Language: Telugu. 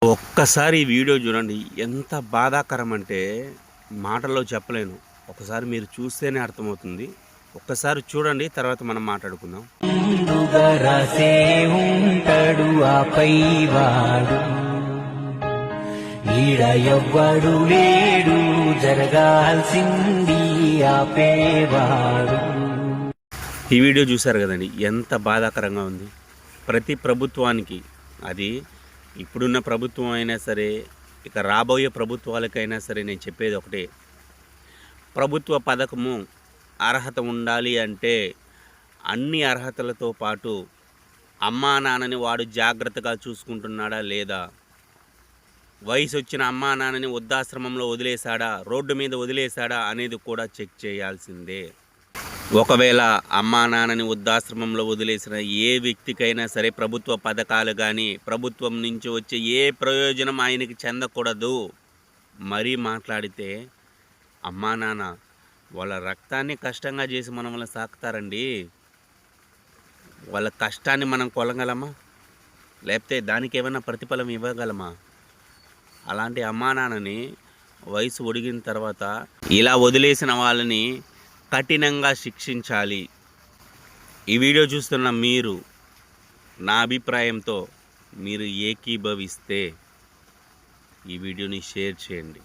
ఒక్కసారి ఈ వీడియో చూడండి. ఎంత బాధాకరం అంటే మాటల్లో చెప్పలేను. ఒకసారి మీరు చూస్తేనే అర్థమవుతుంది. ఒక్కసారి చూడండి, తర్వాత మనం మాట్లాడుకుందాం. ముందుగా రాసే ఉంటాడు ఆపై వాడు, ఈడ ఎవ్వడు లేడు జరగాల్సింది ఆపేవాడు. ఈ వీడియో చూశారు కదండి, ఎంత బాధాకరంగా ఉంది. ప్రతి ప్రభుత్వానికి, అది ఇప్పుడున్న ప్రభుత్వం అయినా సరే, ఇక రాబోయే ప్రభుత్వాలకైనా సరే నేను చెప్పేది ఒకటే. ప్రభుత్వ పథకము అర్హత ఉండాలి అంటే అన్ని అర్హతలతో పాటు అమ్మా నాన్నని వాడు జాగ్రత్తగా చూసుకుంటున్నాడా లేదా, వయసు వచ్చిన అమ్మా నాన్నని వృద్ధాశ్రమంలో వదిలేశాడా, రోడ్డు మీద వదిలేశాడా అనేది కూడా చెక్ చేయాల్సిందే. ఒకవేళ అమ్మా నాన్నని వృద్ధాశ్రమంలో వదిలేసిన ఏ వ్యక్తికైనా సరే ప్రభుత్వ పథకాలు కానీ ప్రభుత్వం నుంచి వచ్చే ఏ ప్రయోజనం ఆయనకి చెందకూడదు. మరీ మాట్లాడితే అమ్మా నాన్న వాళ్ళ రక్తాన్ని కష్టంగా చేసి మనల్ని సాకుతారండి. వాళ్ళ కష్టాన్ని మనం కొలగలమా? లేకపోతే దానికి ఏమైనా ప్రతిఫలం ఇవ్వగలమా? అలాంటి అమ్మా నాన్నని వయసు ఒడిగిన తర్వాత ఇలా వదిలేసిన వాళ్ళని కఠినంగా శిక్షించాలి. ఈ వీడియో చూస్తున్న మీరు నా అభిప్రాయంతో మీరు ఏకీభవిస్తే ఈ వీడియోని షేర్ చేయండి.